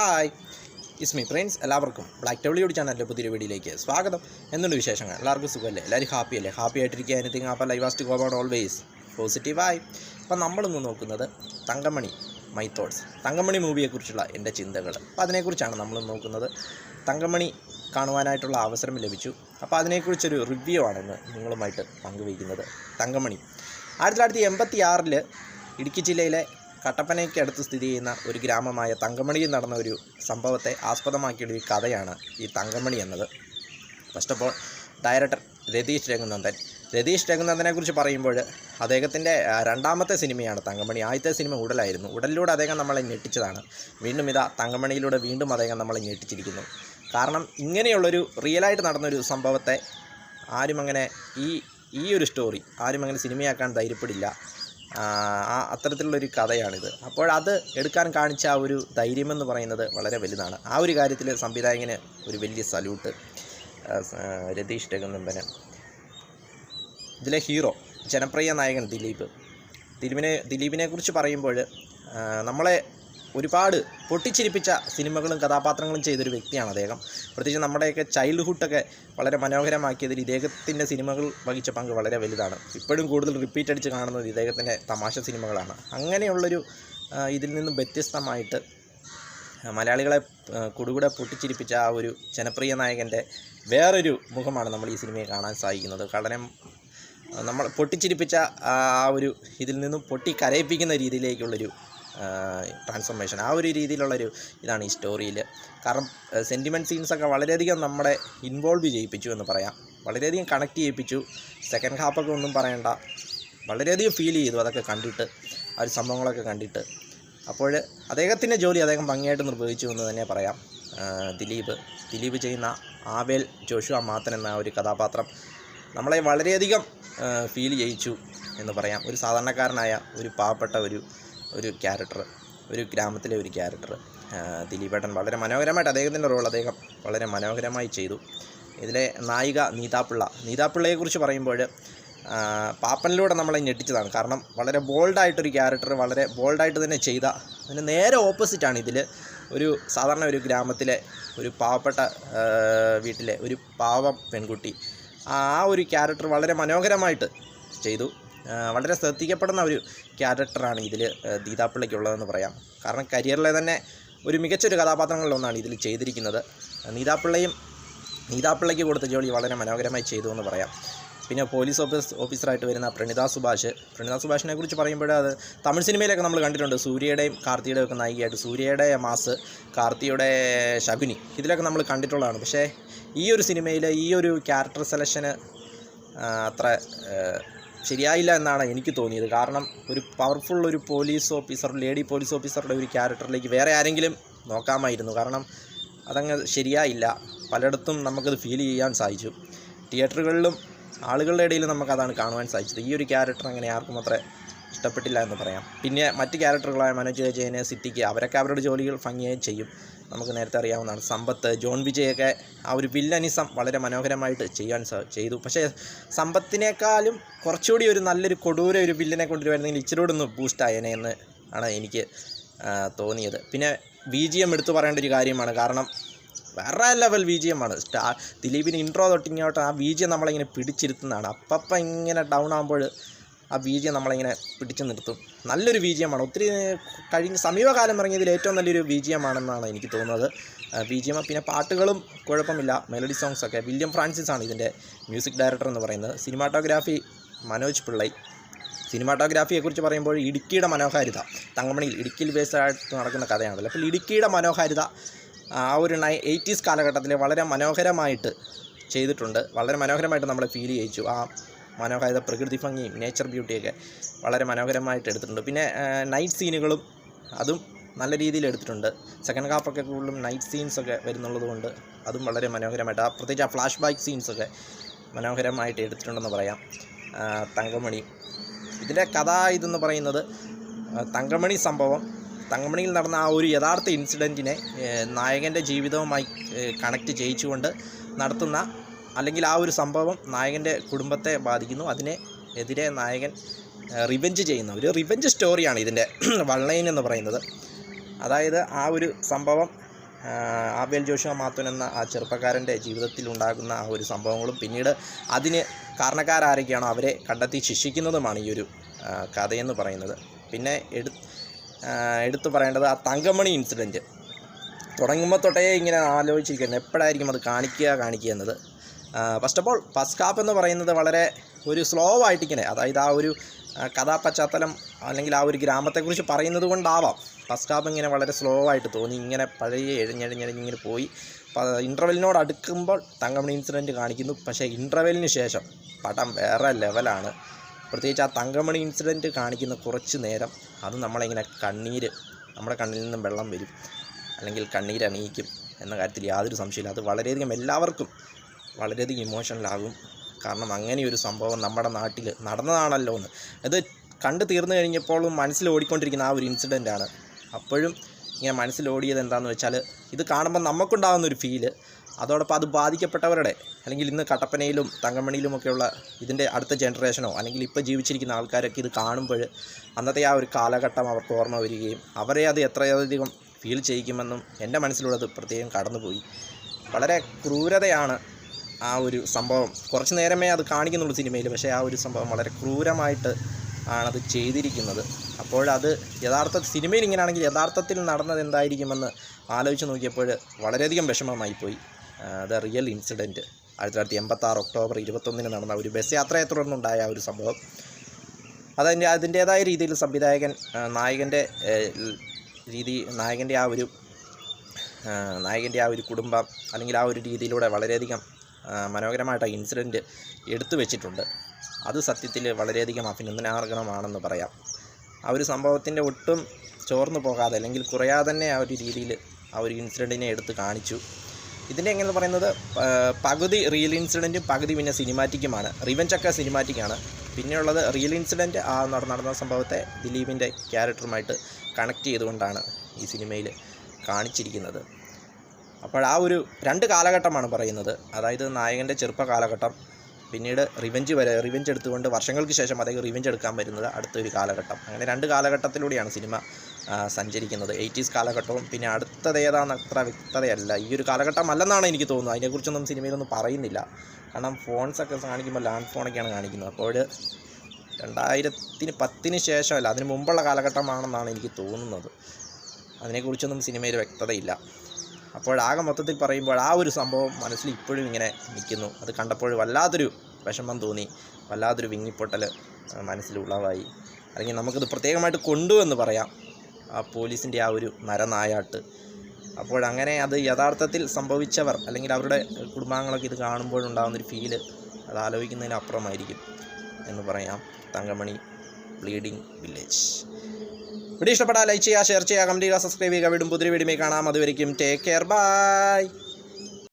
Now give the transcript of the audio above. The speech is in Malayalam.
ഹായ് ഇസ്മി ഫ്രണ്ട്സ്, എല്ലാവർക്കും ബ്ലാക്ക് ടൗളിയോട് ചാനലിൻ്റെ പുതിയൊരു വീഡിയോയിലേക്ക് സ്വാഗതം. എന്തുണ്ട് വിശേഷങ്ങൾ? എല്ലാവർക്കും സുഖമല്ലേ? എല്ലാവരും ഹാപ്പിയല്ലേ? ഹാപ്പി ആയിട്ടിരിക്കുക. എനിത്തിങ് അപ്പോൾ live asked go on always പോസിറ്റീവായി. അപ്പം നമ്മളിന്ന് നോക്കുന്നത് തങ്കമണി മൈ തോട്ട്സ്, തങ്കമണി മൂവിയെക്കുറിച്ചുള്ള എൻ്റെ ചിന്തകൾ. അപ്പോൾ അതിനെക്കുറിച്ചാണ് നമ്മൾ നോക്കുന്നത്. തങ്കമണി കാണുവാനായിട്ടുള്ള അവസരം ലഭിച്ചു. അപ്പോൾ അതിനെക്കുറിച്ചൊരു റിവ്യൂ ആണെന്ന് നിങ്ങളുമായിട്ട് പങ്കുവയ്ക്കുന്നത്. തങ്കമണി 1986 ഇടുക്കി ജില്ലയിലെ കട്ടപ്പനയ്ക്ക് അടുത്ത് സ്ഥിതി ചെയ്യുന്ന ഒരു ഗ്രാമമായ തങ്കമണിയിൽ നടന്ന ഒരു സംഭവത്തെ ആസ്പദമാക്കിയൊരു കഥയാണ് ഈ തങ്കമണി എന്നത്. First of all director Ratheesh രഘുനന്ദനെ കുറിച്ച് പറയുമ്പോൾ അദ്ദേഹത്തിൻ്റെ രണ്ടാമത്തെ സിനിമയാണ് തങ്കമണി. ആദ്യത്തെ സിനിമ ഉടലായിരുന്നു. ഉടലിലൂടെ അദ്ദേഹം നമ്മളെ ഞെട്ടിച്ചതാണ്. വീണ്ടും ഇതാ തങ്കമണിയിലൂടെ വീണ്ടും അദ്ദേഹം നമ്മളെ ഞെട്ടിച്ചിരിക്കുന്നു. കാരണം ഇങ്ങനെയുള്ളൊരു റിയലായിട്ട് നടന്നൊരു സംഭവത്തെ ആരും അങ്ങനെ ഈ ഒരു സ്റ്റോറി ആരും അങ്ങനെ സിനിമയാക്കാൻ ധൈര്യപ്പെടില്ല. അത്തരത്തിലുള്ളൊരു കഥയാണിത്. അപ്പോൾ അത് എടുക്കാൻ കാണിച്ച ആ ഒരു ധൈര്യമെന്ന് പറയുന്നത് വളരെ വലുതാണ്. ആ ഒരു കാര്യത്തിൽ സംവിധായകന് ഒരു വലിയ സല്യൂട്ട്. രതീഷ് രഘുനന്ദന്. ഇതിലെ ഹീറോ ജനപ്രിയ നായകൻ ദിലീപിനെ കുറിച്ച് പറയുമ്പോൾ നമ്മളെ ഒരുപാട് പൊട്ടിച്ചിരിപ്പിച്ച സിനിമകളും കഥാപാത്രങ്ങളും ചെയ്തൊരു വ്യക്തിയാണ് അദ്ദേഹം. പ്രത്യേകിച്ച് നമ്മുടെയൊക്കെ ചൈൽഡ്ഹുഡൊക്കെ വളരെ മനോഹരമാക്കിയതിൽ ഇദ്ദേഹത്തിൻ്റെ സിനിമകൾ വഹിച്ച പങ്ക് വളരെ വലുതാണ്. ഇപ്പോഴും കൂടുതൽ റിപ്പീറ്റ് അടിച്ച് കാണുന്നത് ഇദ്ദേഹത്തിൻ്റെ തമാശ സിനിമകളാണ്. അങ്ങനെയുള്ളൊരു ഇതിൽ നിന്നും വ്യത്യസ്തമായിട്ട് മലയാളികളെ കുടുകൂടെ പൊട്ടിച്ചിരിപ്പിച്ച ആ ഒരു ജനപ്രിയ നായകൻ്റെ വേറൊരു മുഖമാണ് നമ്മൾ ഈ സിനിമയെ കാണാൻ സാധിക്കുന്നത്. വളരെ നമ്മൾ പൊട്ടിച്ചിരിപ്പിച്ച ആ ഒരു ഇതിൽ നിന്നും പൊട്ടിക്കരയിപ്പിക്കുന്ന രീതിയിലേക്കുള്ളൊരു ട്രാൻസ്ഫോർമേഷൻ, ആ ഒരു രീതിയിലുള്ളൊരു ഇതാണ് ഈ സ്റ്റോറിയിൽ. കാരണം സെൻറ്റിമെൻറ്റ് സീൻസൊക്കെ വളരെയധികം നമ്മളെ ഇൻവോൾവ് ചെയ്യിപ്പിച്ചു എന്ന് പറയാം. വളരെയധികം കണക്ട് ചെയ്യിപ്പിച്ചു. സെക്കൻഡ് ഹാഫൊക്കെ ഒന്നും പറയണ്ട, വളരെയധികം ഫീൽ ചെയ്തു അതൊക്കെ കണ്ടിട്ട്, ആ ഒരു സംഭവങ്ങളൊക്കെ കണ്ടിട്ട്. അപ്പോൾ അദ്ദേഹത്തിൻ്റെ ജോലി അദ്ദേഹം ഭംഗിയായിട്ട് നിർവഹിച്ചു എന്ന് തന്നെ പറയാം. ദിലീപ് ചെയ്യുന്ന ആവേൽ ജോഷുവ മാത്തൻ എന്ന ഒരു കഥാപാത്രം നമ്മളെ വളരെയധികം ഫീൽ ചെയ്യിച്ചു എന്ന് പറയാം. ഒരു സാധാരണക്കാരനായ ഒരു പാവപ്പെട്ട ഒരു ക്യാരക്ടർ, ഒരു ഗ്രാമത്തിലെ ഒരു ക്യാരക്ടർ ദിലീപേട്ടൻ വളരെ മനോഹരമായിട്ട് അദ്ദേഹത്തിൻ്റെ റോൾ അദ്ദേഹം വളരെ മനോഹരമായി ചെയ്തു. ഇതിലെ നായിക നീതാപിള്ളയെക്കുറിച്ച് പറയുമ്പോൾ പാപ്പനിലൂടെ നമ്മളെ ഞെട്ടിച്ചതാണ്. കാരണം വളരെ ബോൾഡായിട്ടൊരു ക്യാരക്ടർ, വളരെ ബോൾഡായിട്ട് തന്നെ ചെയ്ത, അതിന് നേരെ ഓപ്പോസിറ്റാണ് ഇതിൽ ഒരു സാധാരണ ഒരു ഗ്രാമത്തിലെ ഒരു പാവപ്പെട്ട വീട്ടിലെ ഒരു പാവം പെൺകുട്ടി. ആ ഒരു ക്യാരക്ടർ വളരെ മനോഹരമായിട്ട് ചെയ്തു. വളരെ ശ്രദ്ധിക്കപ്പെടുന്ന ഒരു ക്യാരക്ടറാണ് ഇതിൽ നീതാപിള്ളയ്ക്കുള്ളതെന്ന് പറയാം. കാരണം കരിയറിലെ തന്നെ ഒരു മികച്ചൊരു കഥാപാത്രങ്ങളിലൊന്നാണ് ഇതിൽ ചെയ്തിരിക്കുന്നത്. നീതാപിള്ളയ്ക്ക് കൊടുത്ത ജോലി വളരെ മനോഹരമായി ചെയ്തു എന്ന് പറയാം. പിന്നെ പോലീസ് ഓഫീസറായിട്ട് വരുന്ന പ്രണീത സുഭാഷിനെ കുറിച്ച് പറയുമ്പോൾ അത് തമിഴ് സിനിമയിലൊക്കെ നമ്മൾ കണ്ടിട്ടുണ്ട്. സൂര്യയുടെയും കാർത്തിയുടെയും ഒക്കെ നായികയായിട്ട്, സൂര്യയുടെ മാസ്, കാർത്തിയുടെ ശകുനി, ഇതിലൊക്കെ നമ്മൾ കണ്ടിട്ടുള്ളതാണ്. പക്ഷേ ഈ ഒരു സിനിമയിൽ ഈ ഒരു ക്യാരക്ടർ സെലക്ഷന് അത്ര ശരിയായില്ല എന്നാണ് എനിക്ക് തോന്നിയത്. കാരണം ഒരു പവർഫുൾ ഒരു ലേഡി പോലീസ് ഓഫീസറുടെ ഒരു ക്യാരക്ടറിലേക്ക് വേറെ ആരെങ്കിലും നോക്കാമായിരുന്നു. കാരണം അതങ്ങ് ശരിയായില്ല. പലയിടത്തും നമുക്കത് ഫീൽ ചെയ്യാൻ സാധിച്ചു. തിയേറ്ററുകളിലും ആളുകളുടെ ഇടയിലും നമുക്കതാണ് കാണുവാൻ സാധിച്ചത്. ഈ ഒരു ക്യാരക്ടർ അങ്ങനെ ആർക്കും അത്ര ഇഷ്ടപ്പെട്ടില്ല എന്ന് പറയാം. പിന്നെ മറ്റ് ക്യാരക്ടറുകളായ മനോജ് ജയന്, സിറ്റിക്ക്, അവരൊക്കെ അവരുടെ ജോലികൾ ഭംഗിയായി ചെയ്യും. നമുക്ക് നേരത്തെ അറിയാവുന്നതാണ്. സമ്പത്ത്, ജോൺ വിജയൊക്കെ ആ ഒരു വില്ലനിസം വളരെ മനോഹരമായിട്ട് ചെയ്തു. പക്ഷേ സമ്പത്തിനേക്കാളും കുറച്ചുകൂടി ഒരു നല്ലൊരു കൊടൂര ഒരു വില്ലനെ കൊണ്ടുവരുന്നെങ്കിൽ ഇച്ചിരി കൂടെ ഒന്ന് ബൂസ്റ്റായേനെ എന്ന് ആണ് എനിക്ക് തോന്നിയത്. പിന്നെ BGM എടുത്തു പറയേണ്ട ഒരു കാര്യമാണ്. കാരണം വേറെ ലെവൽ BGM ആണ്. ദിലീപിന് ഇൻട്രോ തൊട്ടിങ്ങോട്ട് ആ BGM നമ്മളിങ്ങനെ പിടിച്ചിരുത്തുന്നതാണ്. അപ്പം ഇങ്ങനെ ഡൗൺ ആകുമ്പോൾ ആ BGM നമ്മളിങ്ങനെ പിടിച്ചു നിർത്തും. നല്ലൊരു BGM ആണ്. ഒത്തിരി സമീപകാലം ഇറങ്ങിയതിൽ ഏറ്റവും നല്ലൊരു BGM ആണെന്നാണ് എനിക്ക് തോന്നുന്നത്. BGM പിന്നെ പാട്ടുകളും കുഴപ്പമില്ല. മെലഡി സോങ്സൊക്കെ. വില്യം ഫ്രാൻസിസ് ആണ് ഇതിൻ്റെ മ്യൂസിക് ഡയറക്ടർ എന്ന് പറയുന്നത്. സിനിമാറ്റോഗ്രാഫി മനോജ് പിള്ളൈ. സിനിമാറ്റോഗ്രാഫിയെക്കുറിച്ച് പറയുമ്പോൾ ഇടുക്കിയുടെ മനോഹാരിത, തങ്കമണിയിൽ ഇടുക്കിയിൽ ബേസ്ഡായിട്ട് നടക്കുന്ന കഥയാണല്ലോ. അപ്പോൾ ഇടുക്കിയുടെ മനോഹാരിത ആ ഒരു 80s കാലഘട്ടത്തിൽ വളരെ മനോഹരമായിട്ട് ചെയ്തിട്ടുണ്ട്. വളരെ മനോഹരമായിട്ട് നമ്മളെ ഫീൽ ചെയ്യിച്ചു. ആ മനോഹാരിത, പ്രകൃതി ഭംഗിയും നേച്ചർ ബ്യൂട്ടിയൊക്കെ വളരെ മനോഹരമായിട്ട് എടുത്തിട്ടുണ്ട്. പിന്നെ നൈറ്റ് സീനുകളും അതും നല്ല രീതിയിൽ എടുത്തിട്ടുണ്ട്. സെക്കൻഡ് ഹാഫൊക്കെ കൂടുതലും നൈറ്റ് സീൻസൊക്കെ വരുന്നുള്ളത് കൊണ്ട് അതും വളരെ മനോഹരമായിട്ട്, പ്രത്യേകിച്ച് ആ ഫ്ലാഷ് ബാക്ക് സീൻസൊക്കെ മനോഹരമായിട്ട് എടുത്തിട്ടുണ്ടെന്ന് പറയാം. തങ്കമണി ഇതിൻ്റെ കഥ ഇതെന്ന് പറയുന്നത് തങ്കമണിയിൽ നടന്ന ആ ഒരു യഥാർത്ഥ ഇൻസിഡൻറ്റിനെ നായകൻ്റെ ജീവിതവുമായി കണക്റ്റ് ചെയ്യിച്ചുകൊണ്ട് നടത്തുന്ന, അല്ലെങ്കിൽ ആ ഒരു സംഭവം നായകൻ്റെ കുടുംബത്തെ ബാധിക്കുന്നു, അതിനെതിരെ നായകൻ റിവെഞ്ച് ചെയ്യുന്ന ഒരു റിവെഞ്ച് സ്റ്റോറിയാണ് ഇതിൻ്റെ വൺലൈൻ എന്ന് പറയുന്നത്. അതായത് ആ ഒരു സംഭവം ആബേൽ ജോഷുവ മാത്തൂൻ എന്ന ആ ചെറുപ്പക്കാരൻ്റെ ജീവിതത്തിൽ ഉണ്ടാകുന്ന ആ ഒരു സംഭവങ്ങളും പിന്നീട് അതിന് കാരണക്കാരാരൊക്കെയാണോ അവരെ കണ്ടെത്തി ശിക്ഷിക്കുന്നതുമാണ് ഈ ഒരു കഥയെന്ന് പറയുന്നത്. പിന്നെ എടുത്തു പറയേണ്ടത് ആ തങ്കമണി ഇൻസിഡൻറ്റ്. തുടങ്ങുമ്പോൾ തൊട്ടേ ഇങ്ങനെ ആലോചിച്ചിരിക്കുന്നത് എപ്പോഴായിരിക്കും അത് കാണിക്കുക എന്നത്. First of all first half എന്ന് പറയുന്നത് വളരെ ഒരു സ്ലോ ആയിട്ടിങ്ങനെ, അതായത് ആ ഒരു കഥാപശ്ചാത്തലം അല്ലെങ്കിൽ ആ ഒരു ഗ്രാമത്തെക്കുറിച്ച് പറയുന്നത് കൊണ്ടാവാം ഫസ്റ്റ് ഹാഫ് ഇങ്ങനെ വളരെ സ്ലോ ആയിട്ട് തോന്നി. ഇങ്ങനെ പഴയ എഴഞ്ഞെഴിഞ്ഞെഴിഞ്ഞിങ്ങനെ പോയി ഇൻ്റർവെല്ലിനോട് അടുക്കുമ്പോൾ തങ്കമണി ഇൻസിഡൻറ്റ് കാണിക്കുന്നു. പക്ഷേ ഇൻ്റർവെല്ലിന് ശേഷം പടം വേറെ ലെവലാണ്. പ്രത്യേകിച്ച് ആ തങ്കമണി ഇൻസിഡൻറ്റ് കാണിക്കുന്ന കുറച്ച് നേരം അത് നമ്മളിങ്ങനെ നമ്മുടെ കണ്ണിൽ നിന്നും വെള്ളം വരും, അല്ലെങ്കിൽ കണ്ണീരണിയിക്കും എന്ന കാര്യത്തിൽ യാതൊരു സംശയമില്ല. അത് വളരെയധികം എല്ലാവർക്കും വളരെയധികം ഇമോഷണലാകും. കാരണം അങ്ങനെയൊരു സംഭവം നമ്മുടെ നാട്ടിൽ നടന്നതാണല്ലോ എന്ന്. അത് കണ്ടു തീർന്നു കഴിഞ്ഞപ്പോഴും മനസ്സിൽ ഓടിക്കൊണ്ടിരിക്കുന്ന ആ ഒരു ഇൻസിഡൻ്റാണ്. അപ്പോഴും ഇങ്ങനെ മനസ്സിലോടിയത് എന്താണെന്ന് വെച്ചാൽ, ഇത് കാണുമ്പോൾ നമുക്കുണ്ടാകുന്നൊരു ഫീല്, അതോടൊപ്പം അത് ബാധിക്കപ്പെട്ടവരുടെ, അല്ലെങ്കിൽ ഇന്ന് കട്ടപ്പനയിലും തങ്കമണിയിലുമൊക്കെയുള്ള ഇതിൻ്റെ അടുത്ത ജനറേഷനോ അല്ലെങ്കിൽ ഇപ്പോൾ ജീവിച്ചിരിക്കുന്ന ആൾക്കാരൊക്കെ ഇത് കാണുമ്പോൾ അന്നത്തെ ആ ഒരു കാലഘട്ടം അവർക്ക് ഓർമ്മ വരികയും അവരെ അത് എത്രയധികം ഫീൽ ചെയ്യിക്കുമെന്നും എൻ്റെ മനസ്സിലുള്ളത് പ്രത്യേകം കടന്നുപോയി. വളരെ ക്രൂരതയാണ് ആ ഒരു സംഭവം. കുറച്ച് നേരമേ അത് കാണിക്കുന്നുള്ളൂ സിനിമയിൽ, പക്ഷേ ആ ഒരു സംഭവം വളരെ ക്രൂരമായിട്ട് ആണത് ചെയ്തിരിക്കുന്നത്. അപ്പോഴത് സിനിമയിൽ ഇങ്ങനെയാണെങ്കിൽ യഥാർത്ഥത്തിൽ നടന്നത് എന്തായിരിക്കുമെന്ന് ആലോചിച്ച് നോക്കിയപ്പോൾ വളരെയധികം വിഷമമായിപ്പോയി. ദ റിയൽ ഇൻസിഡൻറ്റ് 1986 ഒക്ടോബർ 21 നടന്ന ഒരു ബസ് യാത്രയെ തുടർന്നുണ്ടായ ഒരു സംഭവം. അതിൻ്റേതായ രീതിയിൽ സംവിധായകൻ നായകൻ്റെ ആ ഒരു കുടുംബം അല്ലെങ്കിൽ ആ ഒരു രീതിയിലൂടെ വളരെയധികം മനോഹരമായിട്ട് ആ ഇൻസിഡൻറ്റ് എടുത്തു വെച്ചിട്ടുണ്ട്. അത് സത്യത്തിൽ വളരെയധികം അഭിനന്ദനാർഹമാണെന്ന് പറയാം. ആ ഒരു സംഭവത്തിൻ്റെ ഒട്ടും ചോർന്നു പോകാതെ അല്ലെങ്കിൽ കുറയാതെ തന്നെ ആ ഒരു രീതിയിൽ ആ ഒരു ഇൻസിഡൻറ്റിനെ എടുത്ത് കാണിച്ചു. ഇതിൻ്റെ എങ്ങനെ പറയുന്നത്, പകുതി റിയൽ ഇൻസിഡൻറ്റും പകുതി പിന്നെ സിനിമാറ്റിക്കുമാണ്. റിവെഞ്ചൊക്കെ സിനിമാറ്റിക്കാണ്. പിന്നെയുള്ളത് റിയൽ ഇൻസിഡൻറ്റ് ആ നടന്ന സംഭവത്തെ ദിലീപിൻ്റെ ക്യാരക്ടറുമായിട്ട് കണക്ട് ചെയ്തുകൊണ്ടാണ് ഈ സിനിമയിൽ കാണിച്ചിരിക്കുന്നത്. അപ്പോൾ ആ ഒരു 2 കാലഘട്ടമാണ് പറയുന്നത്. അതായത് നായകൻ്റെ ചെറുപ്പ കാലഘട്ടം, പിന്നീട് റിവെഞ്ച് എടുത്തുകൊണ്ട് വർഷങ്ങൾക്ക് ശേഷം അദ്ദേഹം റിവെഞ്ച് എടുക്കാൻ വരുന്നത് അടുത്തൊരു കാലഘട്ടം. അങ്ങനെ 2 കാലഘട്ടത്തിലൂടെയാണ് സിനിമ സഞ്ചരിക്കുന്നത്. 80s കാലഘട്ടവും പിന്നെ അടുത്തത് ഏതാണെന്ന് അത്ര വ്യക്തതയല്ല. ഈ ഒരു കാലഘട്ടം അല്ലെന്നാണ് എനിക്ക് തോന്നുന്നത്. അതിനെക്കുറിച്ചൊന്നും സിനിമയിലൊന്നും പറയുന്നില്ല. കാരണം ഫോൺസൊക്കെ കാണിക്കുമ്പോൾ ലാൻഡ് ഫോണൊക്കെയാണ് കാണിക്കുന്നത്. അപ്പോൾ 2010 ശേഷമല്ല, അതിന് മുമ്പുള്ള കാലഘട്ടമാണെന്നാണ് എനിക്ക് തോന്നുന്നത്. അതിനെക്കുറിച്ചൊന്നും സിനിമയിൽ വ്യക്തതയില്ല. അപ്പോഴാകെ മൊത്തത്തിൽ പറയുമ്പോൾ ആ ഒരു സംഭവം മനസ്സിൽ ഇപ്പോഴും ഇങ്ങനെ നിൽക്കുന്നു. അത് കണ്ടപ്പോൾ വല്ലാത്തൊരു വിഷമം തോന്നി, വല്ലാത്തൊരു വിങ്ങിപ്പൊട്ടൽ മനസ്സിൽ ഉളവായി. അല്ലെങ്കിൽ നമുക്കത് പ്രത്യേകമായിട്ട് കൊണ്ടുവന്ന് പറയാം, ആ പോലീസിൻ്റെ ആ ഒരു നരനായാട്ട്. അപ്പോഴങ്ങനെ അത് യഥാർത്ഥത്തിൽ സംഭവിച്ചവർ അല്ലെങ്കിൽ അവരുടെ കുടുംബാംഗങ്ങളൊക്കെ ഇത് കാണുമ്പോഴുണ്ടാകുന്നൊരു ഫീല് അത് ആലോചിക്കുന്നതിനപ്പുറമായിരിക്കും എന്ന് പറയാം. Thankamani bleeding village. വീഡിയോ ഇഷ്ടപ്പെട്ടാൽ ലൈക്ക് ചെയ്യുക, ഷെയർ ചെയ്യുക, കമൻറ്റ് ചെയ്യുക, സബ്സ്ക്രൈബ് ചെയ്യുക. വീണ്ടും പുതിയ വീഡിയോ കാണാം. അതുവരെയും ടേക്ക് കെയർ, ബൈ.